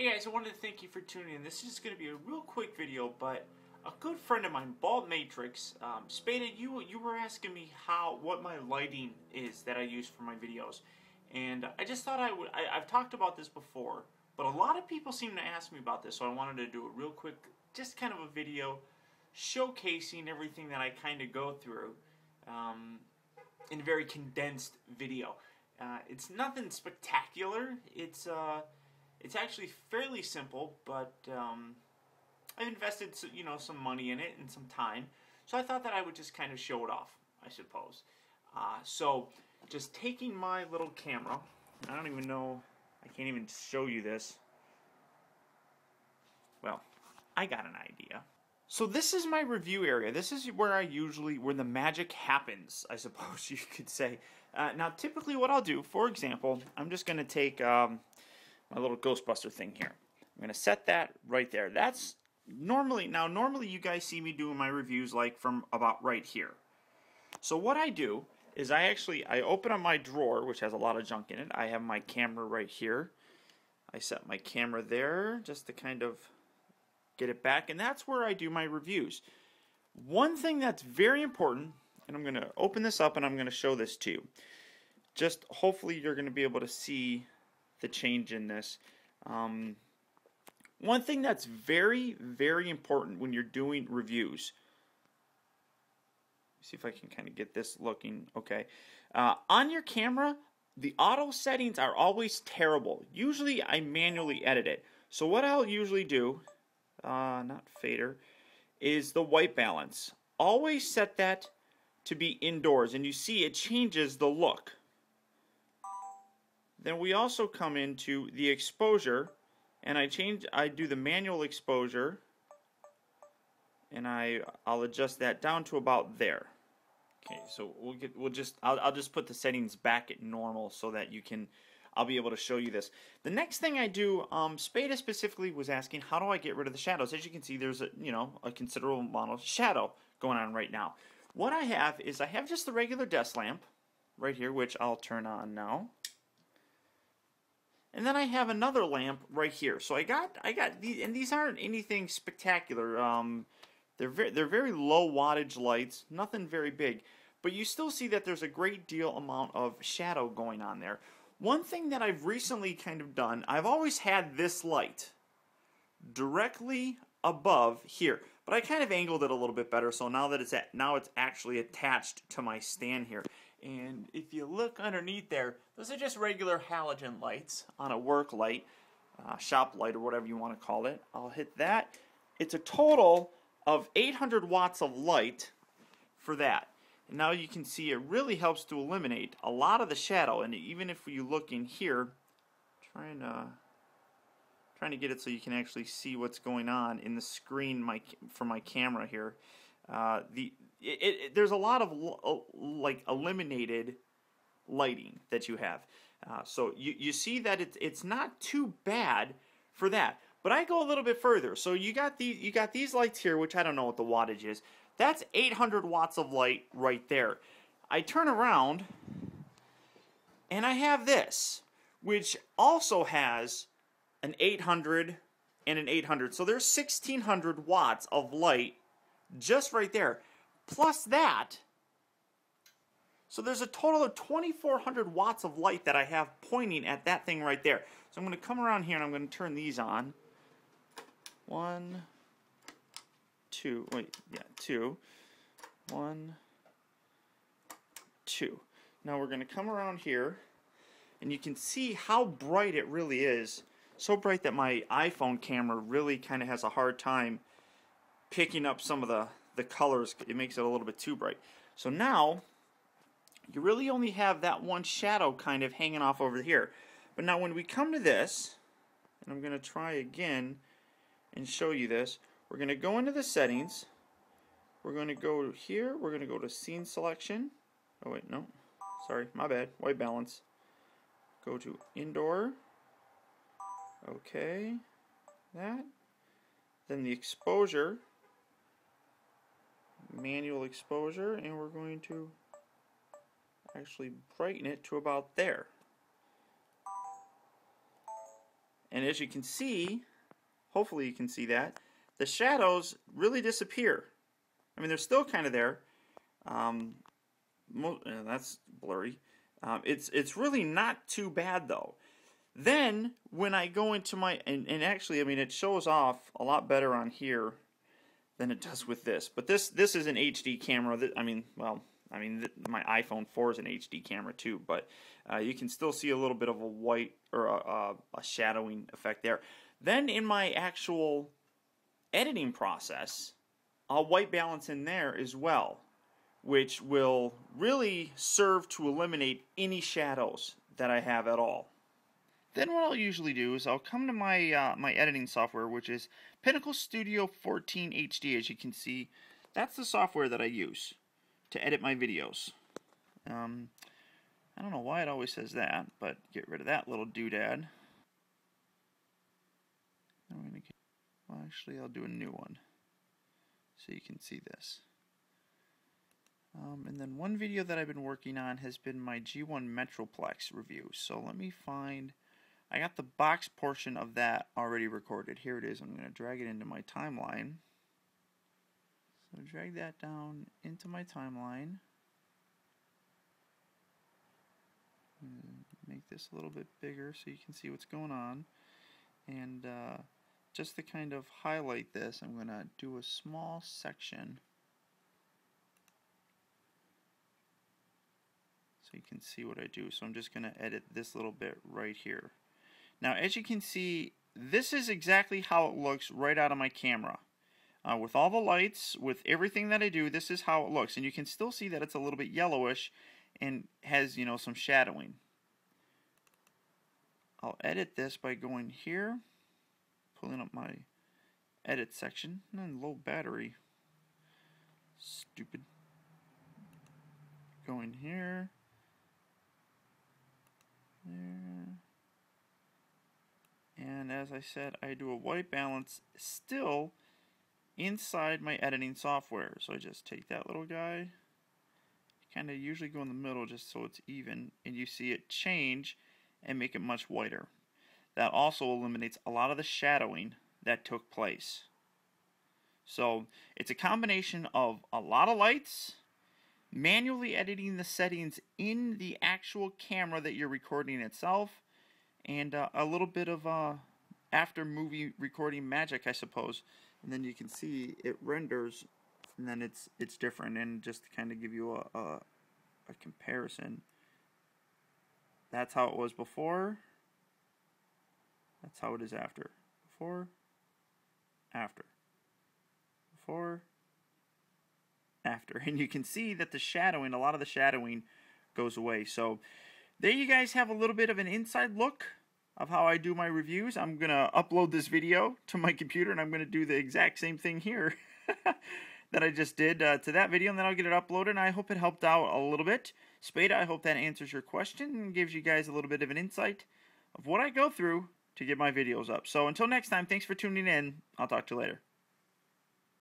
Hey guys, I wanted to thank you for tuning in. This is going to be a real quick video, but a good friend of mine, Bald Matrix, Spada, you were asking me what my lighting is that I use for my videos, and I just thought I've talked about this before, but a lot of people seem to ask me about this, so I wanted to do a real quick, just kind of a video showcasing everything that I kind of go through in a very condensed video. It's nothing spectacular. It's actually fairly simple, but I've invested some money in it and some time, so I thought that I would just kind of show it off, I suppose. So just taking my little camera, I don't even know, I can't even show you this. Well, I got an idea. So this is my review area. This is where where the magic happens, I suppose you could say. Now typically what I'll do, for example, I'm just going to take my little Ghostbuster thing here. I'm going to set that right there. That's normally you guys see me doing my reviews like from about right here. So what I do is I open up my drawer, which has a lot of junk in it. I have my camera right here. I set my camera there just to kind of get it back, and that's where I do my reviews. One thing that's very important, and I'm going to open this up and I'm going to show this to you. Just hopefully you're going to be able to see the change in this. One thing that's very, very important when you're doing reviews. See if I can kind of get this looking okay. On your camera, the auto settings are always terrible. Usually I manually edit it. So what I'll usually do, not fader, is the white balance. Always set that to be indoors, and you see it changes the look. Then we also come into the exposure, and I do the manual exposure, and I'll adjust that down to about there. Okay, so I'll just put the settings back at normal so that I'll be able to show you this. The next thing I do, Spada specifically was asking, how do I get rid of the shadows? As you can see, there's a considerable amount of shadow going on right now. What I have is just the regular desk lamp right here, which I'll turn on now. And then I have another lamp right here. So I got these, and these aren't anything spectacular. They're very low wattage lights, nothing very big, but you still see that there's a great deal amount of shadow going on there. One thing that I've recently kind of done, I've always had this light directly above here, but I kind of angled it a little bit better. So now that it's actually attached to my stand here. And if you look underneath there, those are just regular halogen lights on a work light, shop light, or whatever you want to call it. I'll hit that. It's a total of 800 watts of light for that. And now you can see it really helps to eliminate a lot of the shadow. And even if you look in here, trying to get it so you can actually see what's going on in the screen for my camera here. There's a lot of like eliminated lighting that you have, so you see that it's not too bad for that. But I go a little bit further. So you got these lights here, which I don't know what the wattage is. That's 800 watts of light right there. I turn around and I have this, which also has an 800 and an 800. So there's 1600 watts of light just right there, plus that. So there's a total of 2400 watts of light that I have pointing at that thing right there. So I'm going to come around here and I'm going to turn these on. 1, 2, wait, yeah, 2, 1, 2. Now we're going to come around here and you can see how bright it really is. So bright that my iPhone camera really kind of has a hard time picking up some of the colors. It makes it a little bit too bright. So now you really only have that one shadow kind of hanging off over here. But now when we come to this, and I'm going to try again and show you this, we're going to go into the settings. We're going to go here. We're going to go to scene selection. Oh wait, no, sorry, my bad. White balance. Go to indoor. Okay, that. Then the exposure, manual exposure, and we're going to actually brighten it to about there. And as you can see, hopefully you can see that, the shadows really disappear. I mean, they're still kind of there. That's blurry. It's really not too bad though. Then when I go into my and actually, I mean, it shows off a lot better on here than it does with this. But this is an HD camera. My iPhone 4 is an HD camera too, but you can still see a little bit of a white or a shadowing effect there. Then in my actual editing process, I'll white balance in there as well, which will really serve to eliminate any shadows that I have at all. Then what I'll usually do is I'll come to my my editing software, which is Pinnacle Studio 14 HD. As you can see, that's the software that I use to edit my videos. I don't know why it always says that, but get rid of that little doodad. Well, actually, I'll do a new one so you can see this. And then one video that I've been working on has been my G1 Metroplex review. So let me find... I got the box portion of that already recorded. Here it is. I'm going to drag it into my timeline. So drag that down into my timeline. Make this a little bit bigger so you can see what's going on. And just to kind of highlight this, I'm going to do a small section so you can see what I do. So I'm just going to edit this little bit right here. Now, as you can see, this is exactly how it looks right out of my camera. With all the lights, with everything that I do, this is how it looks. And you can still see that it's a little bit yellowish and has, you know, some shadowing. I'll edit this by going here, pulling up my edit section, and low battery. Stupid. Going here. There. And as I said, I do a white balance still inside my editing software. So I just take that little guy, kind of usually go in the middle just so it's even, and you see it change and make it much whiter. That also eliminates a lot of the shadowing that took place. So it's a combination of a lot of lights, manually editing the settings in the actual camera that you're recording itself, and a little bit of after movie recording magic, I suppose. And then you can see it renders, and then it's different. And just to kind of give you a comparison, that's how it was before. That's how it is after. Before, after. Before, after. And you can see that the shadowing, a lot of the shadowing goes away. So there you guys have a little bit of an inside look of how I do my reviews. I'm going to upload this video to my computer, and I'm going to do the exact same thing here that I just did to that video, and then I'll get it uploaded, and I hope it helped out a little bit. Spada, I hope that answers your question and gives you guys a little bit of an insight of what I go through to get my videos up. So until next time, thanks for tuning in. I'll talk to you later.